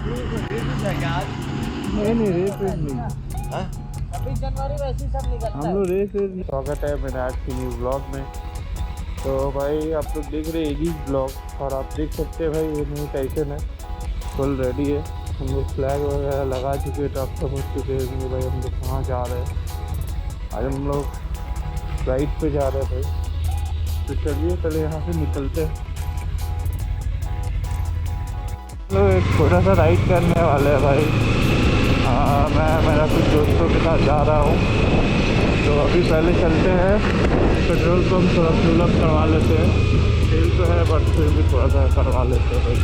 नहीं नहीं, रेस वेस नहीं। 26 जनवरी वैसे ही सब निकलता हम लोग रेस वेस नहीं। स्वागत है मेरे आज की न्यू ब्लॉग में। तो भाई आप लोग देख रहे हैं एजीज ब्लॉग, और आप देख सकते हैं भाई ये न्यू टाइसन है, फुल रेडी है। हम लोग फ्लैग वगैरह लगा चुके हैं, तो आप समझ चुके हैं भाई हम लोग कहाँ जा रहे हैं। आज हम लोग राइड पे जा रहे हैं भाई। तो चलिए पहले यहाँ से निकलते हैं। लोग एक छोटा सा राइड करने वाले हैं भाई। मैं मेरा कुछ दोस्तों के साथ जा रहा हूँ। तो अभी पहले चलते हैं पेट्रोल पंप, थोड़ा फ्यूल अप करवा लेते हैं। तेल तो है बट फिर भी थोड़ा सा करवा लेते हैं भाई।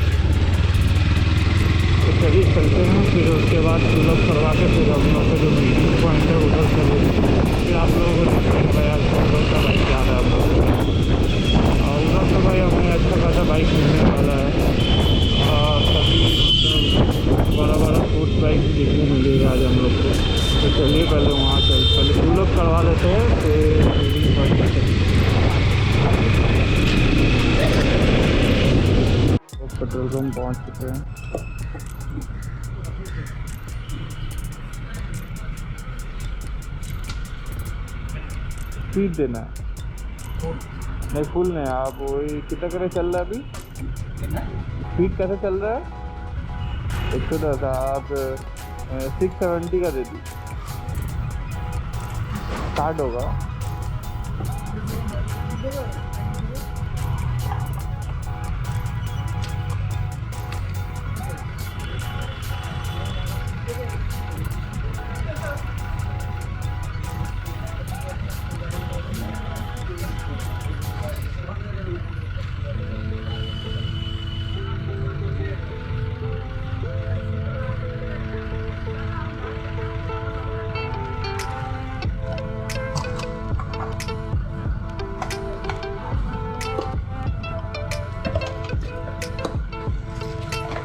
तो चलिए चलते हैं, फिर उसके बाद फ्यूल अप करवा के फिर हम लोग का जो मीटिंग पॉइंट है उधर चलेंगे। फिर आप लोगों को दिखाएंगे भाई आज हम लोग का बाइक जा रहा है हम लोग। और उधर तो भाई हमें अच्छा खासा बाइक मिलने वाला है, और सभी मतलब बड़ा बड़ा स्पोर्ट्स बाइक देखने मिलेगा आज हम लोग को। तो चलिए पहले वहाँ पहले फ्यूल अप करवा लेते हैं, फिर मीटिंग पॉइंट पर चलेंगे। तो पेट्रोल पंप पहुँच चुके हैं। स्पीड देना है नहीं, फुल नहीं। आप वही कितना करे चल रहा है अभी? स्पीड कैसे चल रहा है? 110। आप 670 का दे दी, स्टार्ट होगा।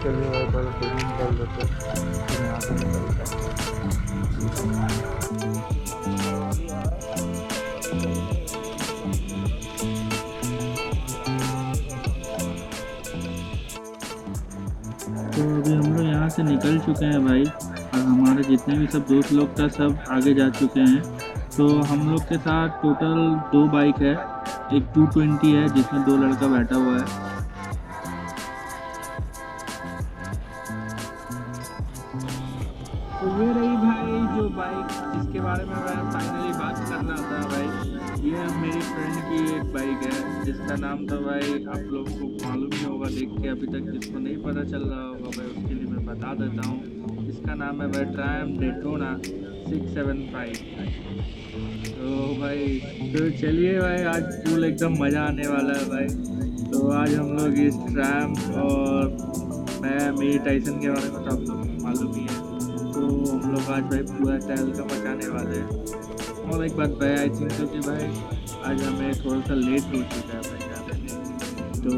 चलिए भाई पहले ट्रेनिंग कर लेते हैं, फिर यहाँ से निकलते हैं। तो अभी हम लोग यहाँ से निकल चुके हैं भाई, और हमारे जितने भी सब दोस्त लोग था सब आगे जा चुके हैं। तो हम लोग के साथ टोटल 2 बाइक है, एक 220 है जिसमें 2 लड़का बैठा हुआ है। तो ये रही भाई जो बाइक जिसके बारे में मैं फाइनली बात करना था भाई। ये मेरी फ्रेंड की एक बाइक है जिसका नाम था भाई, आप लोगों को मालूम ही होगा देख के, अभी तक जिसको नहीं पता चल रहा होगा भाई उसके लिए मैं बता देता हूँ। इसका नाम है भाई ट्रायम्फ डेटोना 675। तो भाई तो चलिए भाई आज फुल एकदम मज़ा आने वाला है भाई। तो आज हम लोग इस ट्रायम्फ और मेरी टाइसन के बारे में तो आप लोगों को मालूम ही है। तो हम लोग आज भाई पूरा टहल का मचाने वाले हैं। और एक बात भाई आई थिंक तो कि भाई आज हमें थोड़ा सा लेट हो चुका है भाई जाने में। तो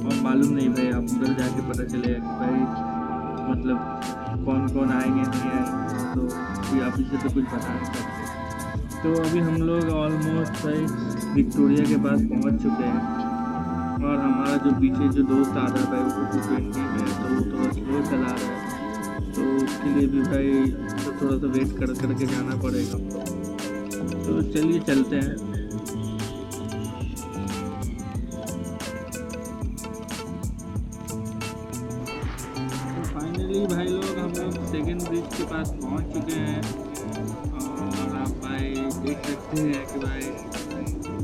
और मालूम नहीं भाई, हम उधर जाके पता चलेगा कि भाई मतलब कौन कौन आएंगे नहीं आएंगे, तो कोई अभी से तो कुछ बता नहीं सकते। तो अभी हम लोग ऑलमोस्ट भाई विक्टोरिया के पास पहुंच चुके हैं, और हमारा जो पीछे जो दोस्त आ रहा है भाई वो 220 में है, तो वो थोड़ा स्लो चला रहा है। तो उसके लिए भी भाई तो थोड़ा सा वेट करके जाना पड़ेगा हमको। तो चलिए चलते हैं। तो फाइनली भाई लोग हम लोग सेकेंड ब्रिज के पास पहुंच चुके हैं, और आप भाई देख सकते हैं कि भाई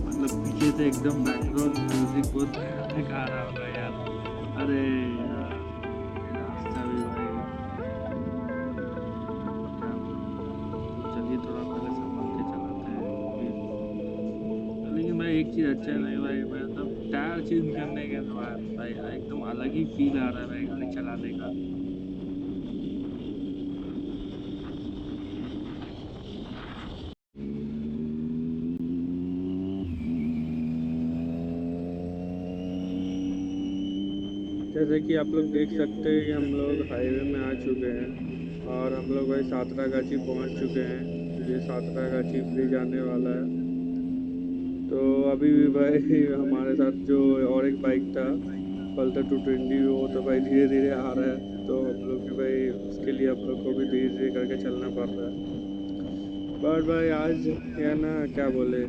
मतलब पीछे से एकदम बैकग्राउंड म्यूजिक बहुत दिखा रहा होगा यार। अरे रास्ता भी भाई थोड़ा पहले संभाल के चलाते हैं। लेकिन भाई एक चीज़ अच्छा नहीं भाई, मतलब टायर चेंज करने के बाद भाई एकदम अलग ही फील आ रहा है भाई गाड़ी चलाने का। जैसे कि आप लोग देख सकते हैं कि हम लोग हाईवे में आ चुके हैं, और हम लोग भाई सातरागाछी पहुंच चुके हैं। ये सातरागाछी ब्रिज आने वाला है। तो अभी भी भाई हमारे साथ जो और एक बाइक था पल्सर 220, वो तो भाई धीरे धीरे आ रहा है। तो हम लोग भी भाई उसके लिए हम लोग को भी धीरे धीरे करके चलना पड़ रहा है। बट भाई आज क्या ना क्या बोले,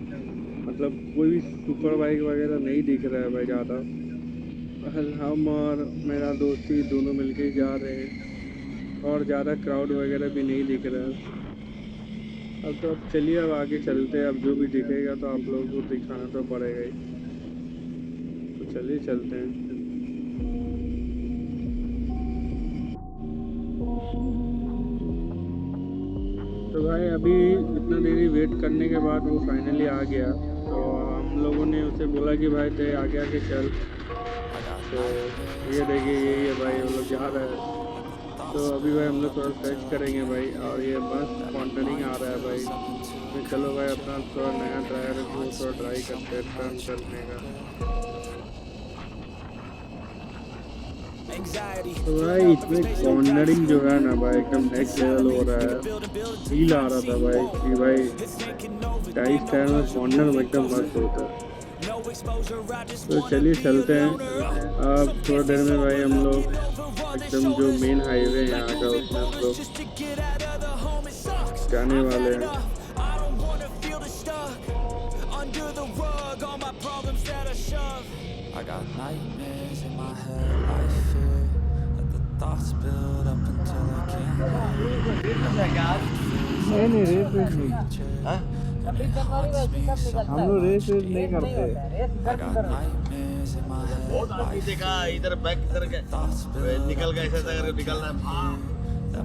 मतलब कोई भी सुपर बाइक वगैरह नहीं दिख रहा है भाई ज़्यादा। हम और मेरा दोस्ती दोनों मिलके ही जा रहे हैं और ज़्यादा क्राउड वगैरह भी नहीं दिख रहा है। अब चलिए अब आगे चलते हैं। अब जो भी दिखेगा तो आप लोगों को दिखाना तो पड़ेगा ही। तो चलिए चलते हैं। तो भाई अभी इतना देरी वेट करने के बाद वो फाइनली आ गया। तो हम लोगों ने उसे बोला कि भाई ते आगे आगे चल। तो ये देखिए यही है भाई, हम लोग जा रहे हैं। तो अभी भाई हम लोग थोड़ा सर्च करेंगे भाई, और ये मस्त कॉन्टरिंग आ रहा है भाई। तो चलो भाई अपना थोड़ा नया ड्राइवर को थोड़ा ट्राई करते हैं टर्न करने का। तो भाई इसमें कॉर्नरिंग जो है ना भाई एकदम नेक्स्ट लेवल हो रहा है। फील आ रहा था भाई कि भाई टाइस टायर में कॉर्नर एकदम मस्त होता है। तो चलिए चलते हैं। अब थोड़ा देर में भाई हम लोग एकदम जो मेन हाईवे यहाँ का उसमें हम लोग जाने वाले हैं। I got nightmares in my head, I fear that the thoughts build up until I can't नहीं रेस वेस नहीं, 26 जनवरी वैसे सब निकलता हम लोग रेस वेस नहीं करते। रेस इधर की तरफ nightmares in my head. बहुत आदमी देखा इधर बैक इधर के निकल गया, ऐसा करके निकलना है,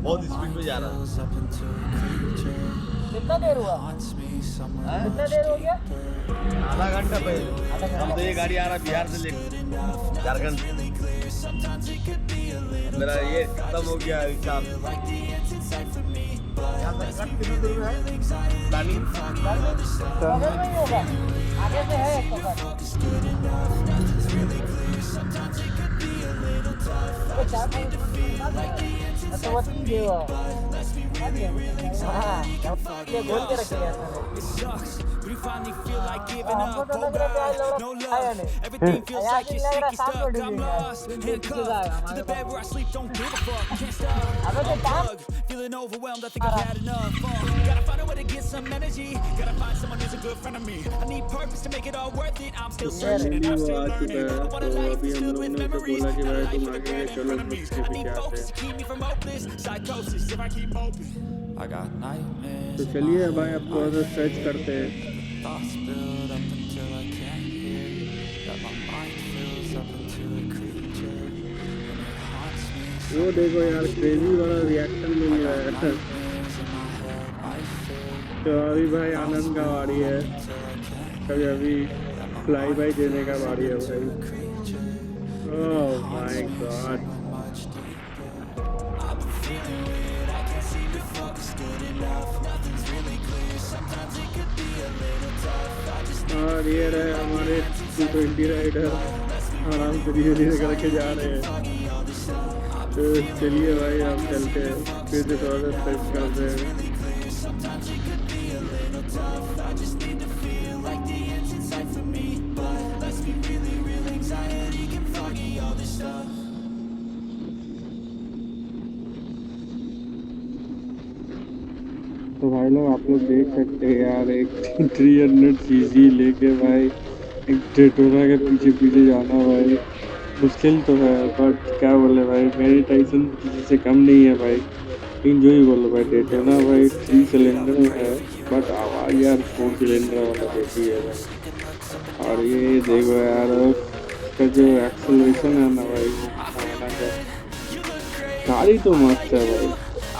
बहुत स्पीड में जा रहा है। Up into a creature कितना देर हुआ? haunts me somewhere. कितना देर हो गया? आधा घंटा पहले हम तो ये गाड़ी आ रहा बिहार से लेकर झारखंड। मेरा ये खत्म हो गया हिसाब। प्लानिंग बगल में ही होगा, आगे से है एक पकड़। तो 4-5 तो वो चीज़ है वो। हाँ, ये बोल के रखेगा हमको तो लग रहा है यार लोग आया नहीं, यार की लग रहा साथ में ढूंढेंगे अबे तो time Feeling overwhelmed, I think I've had enough. Gotta find a way to get some energy. Gotta find someone who's a good friend of me. I need purpose to make it all worth it. I'm still searching and I'm still learning. I want a life that's filled with memories. A life with a granite in front of me. I need focus to keep me from hopeless psychosis if I keep hoping. I got nightmares. तो चलिए भाई अब थोड़ा सा search करते हैं। Thoughts build up until I can't hear. That my mind fills up into a creature. And it haunts me. वो देखो यार क्रेजी वाला रिएक्शन मिल रहा है। तो अभी भाई आनंद का बारी है, कभी अभी फ्लाई बाई देने का बारी है भाई। ओह माय गॉड, और ये रहे हमारे 220 राइडर आराम से धीरे धीरे करके जा रहे हैं। तो चलिए भाई हम चलते हैं, फिर से थोड़ा सा सर्च करते हैं। तो भाई लोग आप लोग देख सकते हैं यार, एक 300 सीसी लेके भाई एक डेटोना के पीछे पीछे जाना भाई मुश्किल तो है, बट क्या बोले भाई मेरी टाइसन किसी से कम नहीं है भाई। लेकिन जो ही बोलो भाई डेटोना भाई 3 सिलेंडर में है, बट आवाज़ यार 4 सिलेंडर वाला देती है भाई। और ये देखो यार उसका जो एक्सेलरेशन है ना भाई, गाड़ी तो मस्त है भाई,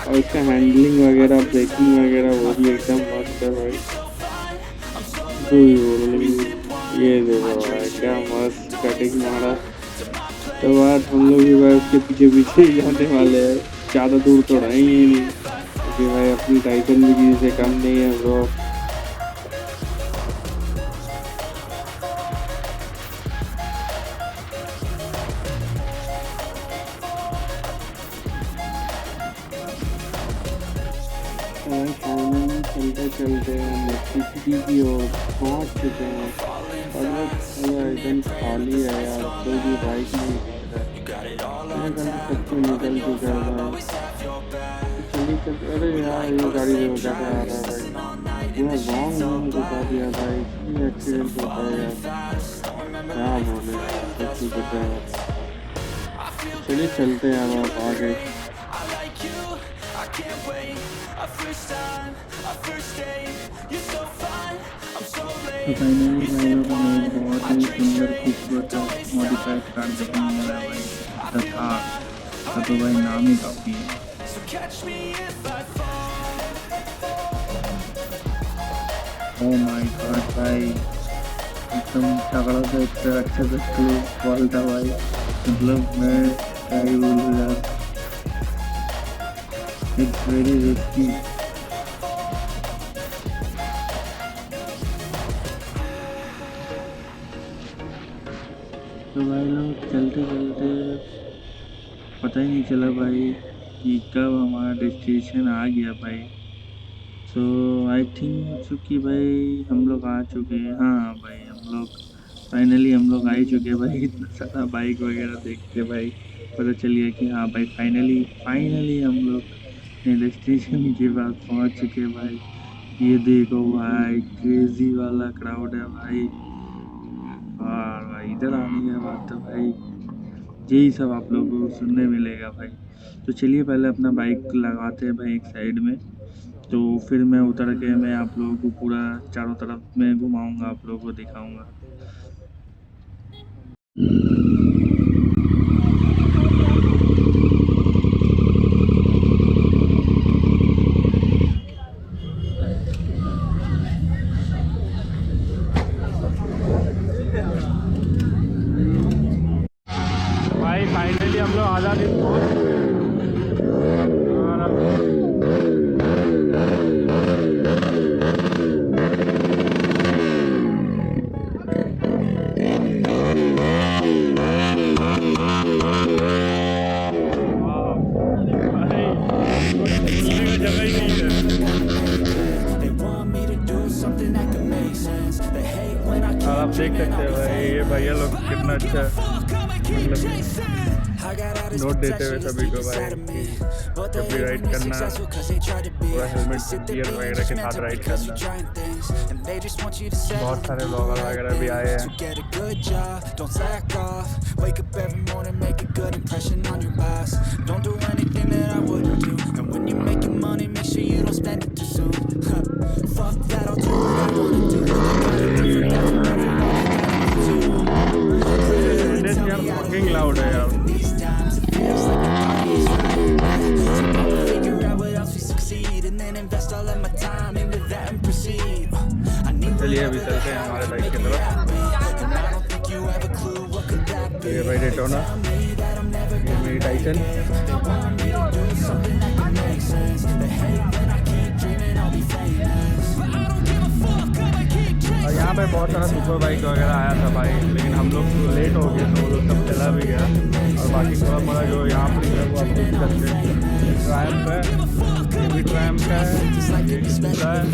और इसका हैंडलिंग वगैरह ब्रेकिंग वगैरह वो भी एकदम मस्त है भाई। तो ये देखो भाई क्या मस्त कटिंग मारा। तो बाद हम लोग भी भाई उसके पीछे पीछे ही जाने वाले हैं, ज़्यादा दूर तो रहेंगे ही नहीं क्योंकि भाई अपनी टाइटन भी किसी से कम नहीं है ब्रो। चलते चलते सिटी की ओर पहुँच चुके हैं और बस पूरा एकदम खाली है यार, कोई भी बाइक नहीं दिख रहा है। आधे घंटे तक तो निकल चुका है भाई। चलिए चल, अरे यार ये गाड़ी देखो कैसे आ रहा है भाई, पूरा रॉन्ग में घुसा दिया भाई। इतनी एक्सीडेंट होता है यार, क्या बोले सच्ची बता यार। चलिए चलते हैं अब आप आगे। तो फाइनली भाई लोग हमें एक बहुत ही सुंदर खूबसूरत मॉडिफाइड कार देखने को मिला भाई, तथा का तो भाई नाम ही काफ़ी है। ओह माय गॉड भाई, एकदम तगड़ा सा इतना अच्छा सा क्लोज कॉल था भाई, मतलब मैं क्या ही बोलूँ यार, इट्स वेरी रिस्की। तो भाई लोग चलते चलते पता ही नहीं चला भाई कि कब हमारा डेस्टिनेशन आ गया भाई। सो आई थिंक चूँकि भाई हम लोग आ चुके हैं, हाँ भाई हम लोग आ ही चुके हैं भाई। इतना सारा बाइक वगैरह देख के भाई पता चलिए कि हाँ भाई फाइनली हम लोग अपने डेस्टिनेशन के पास पहुँच चुके हैं भाई। ये देखो भाई, क्रेजी वाला क्राउड है भाई। और भाई इधर आने के बाद तो भाई यही सब आप लोगों को सुनने मिलेगा भाई। तो चलिए पहले अपना बाइक लगाते हैं भाई एक साइड में, तो फिर मैं उतर के मैं आप लोगों को पूरा चारों तरफ में घुमाऊंगा, आप लोगों को दिखाऊंगा। भाई फाइनली हम लोग आज़ाद हिंद पहुंच चुके हैं। और आप देख सकते हैं भाई ये भैया लोग कितना अच्छा मतलब नोट देते हुए सभी को भाई कि जब भी राइड करना पूरा हेलमेट गियर वगैरह के साथ राइड करना। बहुत सारे ब्लॉगर वगैरह भी आए हैं। फकिंग लाउड है यार। चलिए अभी चलते हैं हमारे बाइक की तरफ। ये भाई डेटोना, ये मेरी टाइटन। और यहाँ पे बहुत सारा सुपर बाइक वगैरह आया था भाई, लेकिन हम लोग लेट हो गए तो वो लोग सब चला भी गया। और बाकी थोड़ा मोड़ा जो यहाँ पर है वो आप देख सकते हैं। ट्रायम्फ है, ये भी ट्रायम्फ है, ये दूसरा है।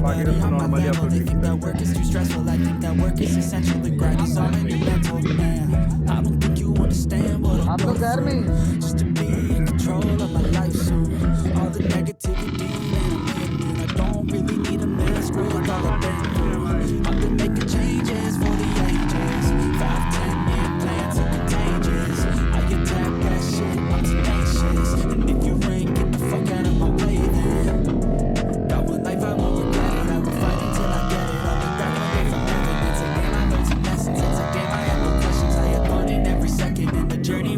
बाकी तो नॉर्मली आप लोग आप लोग घर में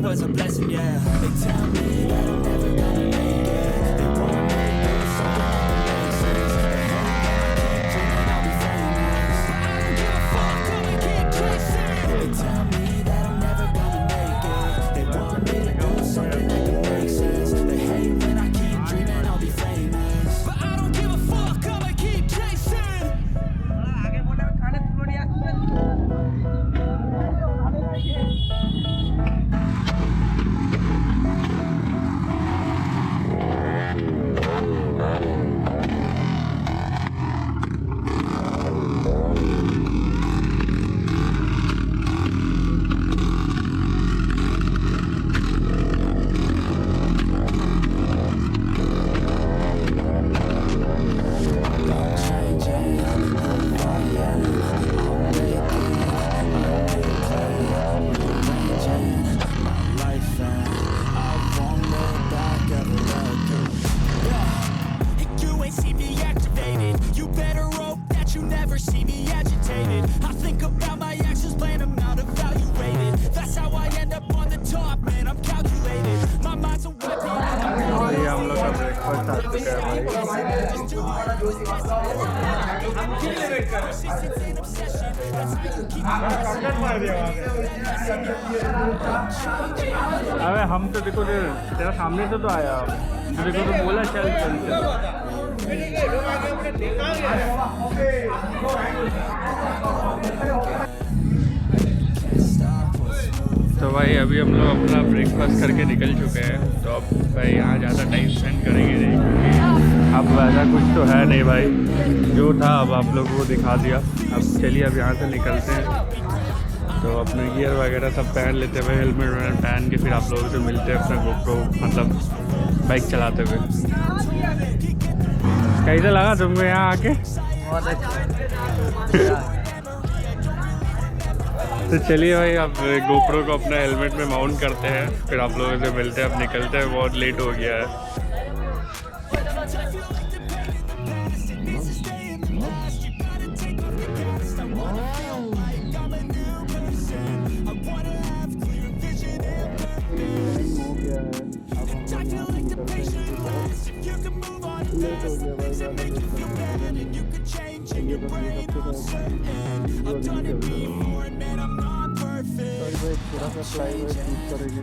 was a blessing, yeah. They tell me that I'm never gonna make it. They want me to do something that can make sense. They hope that I keep dreaming I'll be famous. I don't give a fuck, I'ma keep chasing. They tell me that I'm never gonna make it. They want me to do something that can make sense. They hate when I keep dreaming I'll be famous. But I don't give a fuck, I'ma keep chasing. बस आ चुका है भाई। अबे हम तो देखो तेरा सामने से तो आया, तो देखो तो बोला चल चल चल। तो भाई अभी हम लोग अपना ब्रेकफास्ट करके निकल चुके हैं, तो अब भाई यहाँ ज़्यादा टाइम स्पेंड करेंगे नहीं, क्योंकि अब वैसा कुछ तो है नहीं भाई, जो था अब आप लोगों को दिखा दिया। अब चलिए अब यहाँ से निकलते हैं, तो अपने गियर वगैरह सब पहन लेते हैं भाई, हेलमेट वेलमेट पहन के फिर आप लोगों से मिलते हैं अपना गोप्रो मतलब बाइक चलाते हुए। कैसा लगा तुमको यहाँ आके? तो चलिए भाई अब गोप्रो को अपना हेलमेट में माउंट करते हैं, फिर आप लोगों से मिलते हैं, अब निकलते हैं, बहुत लेट हो गया है। थोड़ा सा फ्लाई करेंगे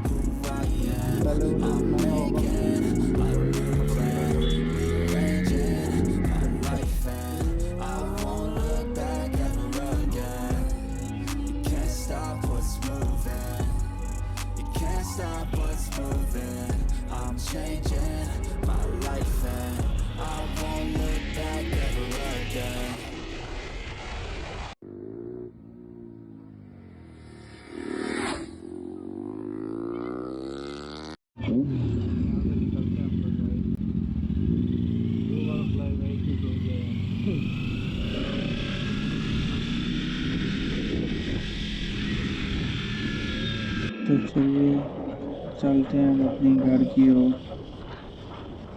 तो चलिए चलते हैं हम अपनी घर की ओर।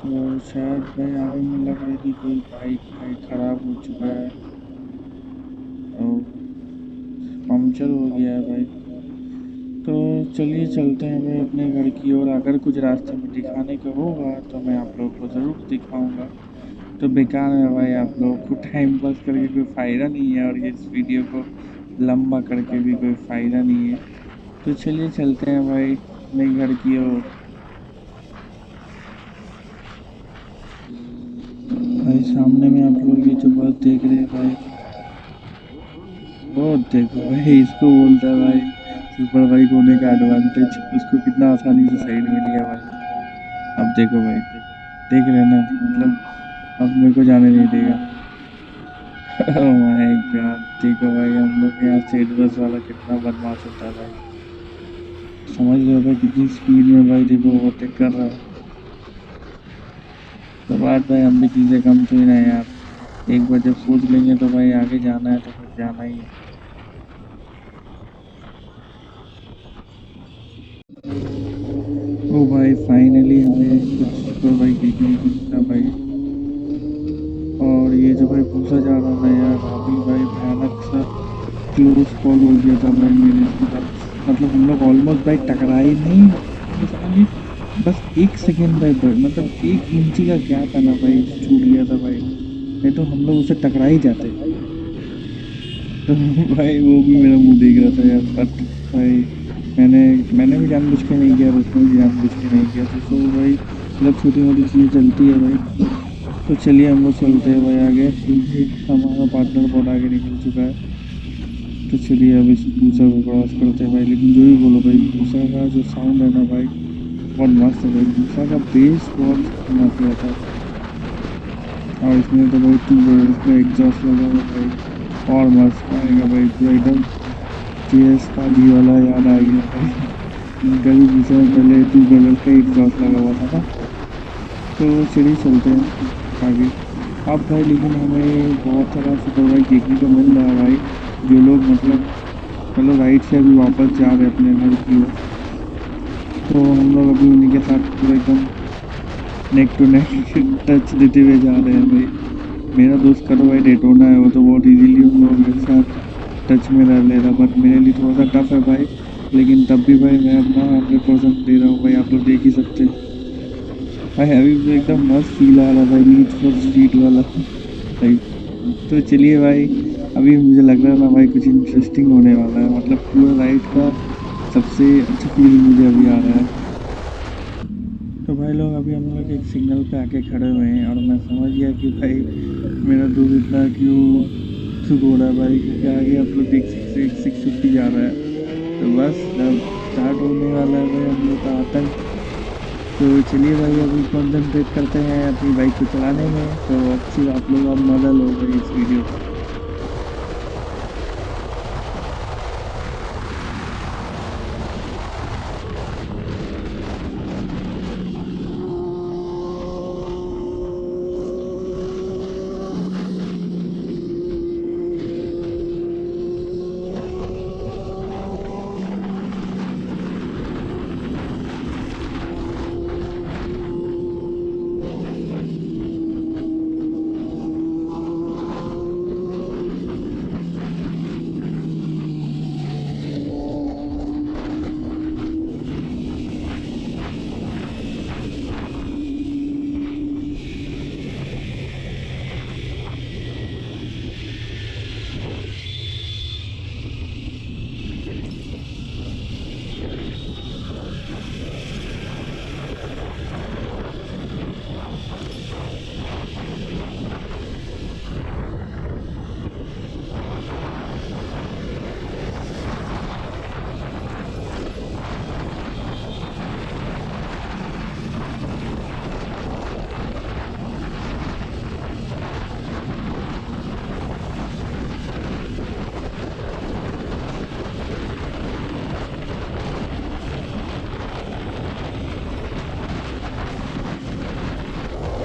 तो शायद भाई आगे में लग रहा है कि कोई बाइक ख़राब हो चुका है और पंक्चर हो गया है भाई। तो चलिए चलते हैं भाई अपने घर की ओर। अगर कुछ रास्ते में दिखाने को होगा तो मैं आप लोगों को ज़रूर दिखाऊंगा। तो बेकार है भाई, आप लोगों को टाइम पास करके कोई फ़ायदा नहीं है और इस वीडियो को लंबा करके भी कोई फ़ायदा नहीं है। तो चलिए चलते हैं भाई अपने घर की ओर। भाई सामने में आप लोग ये जो बस देख रहे हैं भाई, बहुत देखो भाई, इसको बोलता है भाई सुपर बाइक होने का एडवांटेज। उसको कितना आसानी से साइड में लिया भाई। अब देखो भाई, देख रहे हैं ना, मतलब अब मेरे को जाने नहीं देगा। ओह माय गॉड, देखो भाई हम लोग के यहाँ स्टेट बस वाला कितना बदमाश होता है भाई। समझ रहे हो भाई कितनी स्पीड में भाई देखो ओवरटेक कर रहा है। तो बात भाई हम भी चीज़ें कम तो ही ना यार, एक बार जब सोच लेंगे तो भाई आगे जाना है तो फिर जाना ही है। ओ भाई फाइनली हमें कुछ सुपर बाइक देखने को मिला भाई। और ये जो भाई पूछा जा रहा था यार, अभी भाई भयानक सा क्लोज कॉल हो गया था भाई मेरे साथ। मतलब हम लोग ऑलमोस्ट भाई टकराए नहीं, समझिए बस 1 सेकेंड भाई, मतलब 1 इंची का गैप है ना भाई, छूट गया था भाई, नहीं तो हम लोग उसे टकरा ही जाते। तो भाई वो भी मेरा मुंह देख रहा था यार, बट भाई मैंने भी जानबूझ के नहीं किया, उसने भी जानबूझ के नहीं किया। तो भाई मतलब छोटी मोटी चीज़ें चलती है भाई। तो चलिए हम लोग चलते हैं भाई आगे, क्योंकि हमारा पार्टनर बहुत आगे निकल चुका है। तो चलिए अब इस भूसा को क्रॉस करते हैं भाई। लेकिन जो भी बोलो भाई, भूसा का जो साउंड है ना भाई बहुत मस्त है भाई, भूसा का बेस बहुत मस्त रहता है। और इसमें तो भाई इसमें एग्जॉस्ट लगा हुआ भाई और मस्त आएगा भाई, पूरा एकदम TS का भी वाला याद आ गया भाई। गली भूसा में पहले 2 बगल का एग्जॉस्ट लगा हुआ था ना। तो चलिए चलते हैं आगे। अब भाई लेकिन हमें बहुत सारा सुपर बाइक देखने को मिल रहा है भाई, जो लोग मतलब चलो राइट से अभी वापस जा रहे हैं अपने घर की ओर। तो हम लोग अभी उन्हीं के साथ पूरा एकदम नेक टू नेक टच देते हुए जा रहे हैं भाई। मेरा दोस्त का तो भाई डेटोना है, वो तो बहुत इजीली उन लोगों के साथ टच में रह ले रहा, बट मेरे लिए थोड़ा सा टफ है भाई। लेकिन तब भी भाई मैं अपना 100% दे रहा हूँ भाई, आप लोग देख ही सकते हैं। भाई अभी तो एकदम मस्त फील आ रहा भाई, नीड फॉर स्पीड वाला भाई। तो चलिए भाई, अभी मुझे लग रहा है ना भाई कुछ इंटरेस्टिंग होने वाला है, मतलब पूरा राइड का सबसे अच्छा फील मुझे अभी आ रहा है। तो भाई लोग अभी हम लोग एक सिग्नल पे आके खड़े हुए हैं और मैं समझ गया कि भाई मेरा दूध इतना क्यों शुक हो रहा है भाई, क्योंकि आगे आप लोग देख सकते हैं 650 जा रहा है। तो बस अब स्टार्ट होने वाला है भाई हम लोग का आतंक। तो चलिए भाई अभी कॉन्सेंट्रेट करते हैं अपनी बाइक को चलाने में, तो अच्छी आप लोग अब मजा लो भाई इस वीडियो का।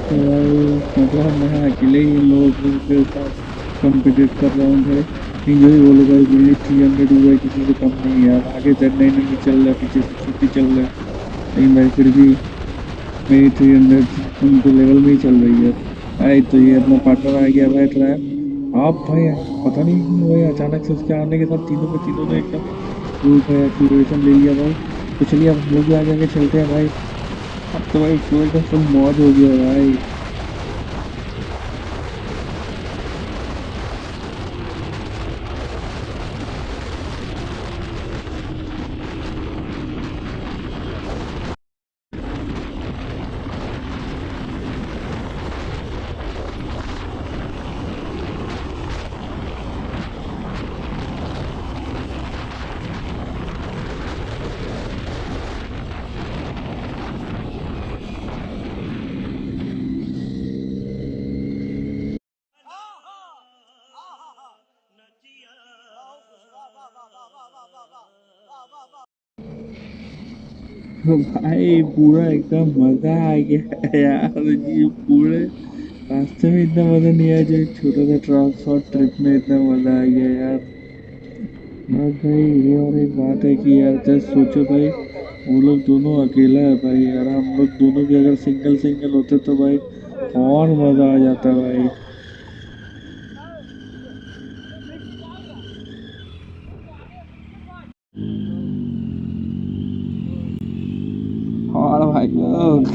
तो भाई मतलब मैं अकेले ही इन लोगों के साथ कम्पिटिट कर रहा हूँ भाई, लेकिन जो ही बोलो भाई मेरी 300 हुआ है, किसी से कम नहीं है यार। आगे चढ़ने नहीं चल रहा है, पीछे से छुट्टी चल रहा है, लेकिन भाई फिर भी मेरी 300 उनके लेवल में ही चल रही है भाई। तो ये अपना पार्टनर आ गया भाई ट्रैप। आप भाई पता नहीं क्यों भाई अचानक से उसके आने के साथ तीनों ने एकदम ग्रुप है एक्सीलरेशन ले लिया भाई। तो चलिए अब हम लोग भी आगे आगे चलते हैं भाई। अब तो भाई पूरे एकदम फुल मौज हो गया भाई। तो भाई पूरा एकदम मजा आ गया यार, ये पूरे रास्ते में इतना मजा नहीं आया जो एक छोटा सा शॉर्ट ट्रिप में इतना मजा आ गया यार। बस भाई ये और एक बात है कि यार जस्ट सोचो भाई, वो लोग दोनों अकेला है भाई यार, हम लोग दोनों भी अगर सिंगल सिंगल होते तो भाई और मजा आ जाता भाई। और भाई लोग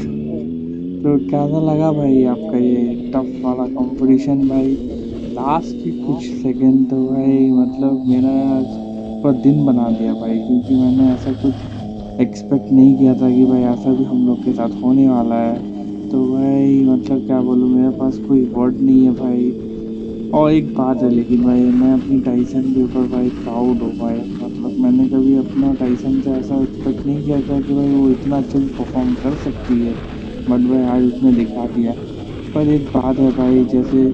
तो कैसा लगा भाई आपका ये टफ वाला कंपटीशन भाई? लास्ट के कुछ सेकंड तो भाई मतलब मेरा पूरा दिन बना दिया भाई, क्योंकि मैंने ऐसा कुछ एक्सपेक्ट नहीं किया था कि भाई ऐसा भी हम लोग के साथ होने वाला है। तो भाई मतलब क्या बोलूँ, मेरे पास कोई वर्ड नहीं है भाई। और एक बात है लेकिन भाई, मैं अपनी टाइसन के ऊपर भाई प्राउड हूँ भाई। मतलब मैंने कभी अपना टाइसन से ऐसा एक्सपेक्ट नहीं किया था कि भाई वो इतना अच्छा भी परफॉर्म कर सकती है, बट भाई आज उसने दिखा दिया। पर एक बात है भाई, जैसे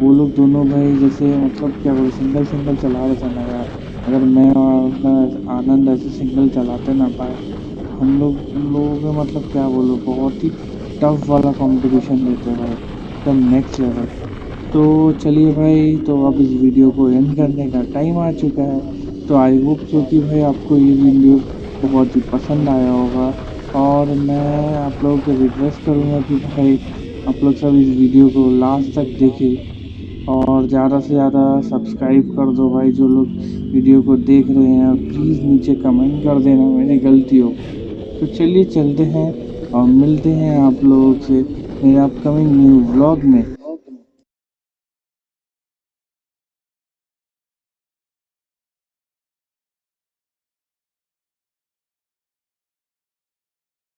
वो लोग दोनों भाई जैसे मतलब क्या बोले सिंगल सिंगल चला रहे थे ना यार, अगर मैं और अपना आनंद ऐसे सिंगल चलाते ना भाई, तो हम लोग उन लोगों का मतलब क्या बोलो बहुत ही टफ वाला कंपटीशन देते भाई, एकदम नेक्स्ट लेवल। तो चलिए भाई, तो अब इस वीडियो को एंड करने का टाइम आ चुका है। तो आई होप सो कि भाई आपको ये वीडियो बहुत ही पसंद आया होगा, और मैं आप लोगों को रिक्वेस्ट करूँगा कि भाई आप लोग सब इस वीडियो को लास्ट तक देखें और ज़्यादा से ज़्यादा सब्सक्राइब कर दो भाई। जो लोग वीडियो को देख रहे हैं प्लीज़ नीचे कमेंट कर देना मेरी गलती हो। तो चलिए चलते हैं, और मिलते हैं आप लोगों से मेरे अपकमिंग न्यू व्लॉग में।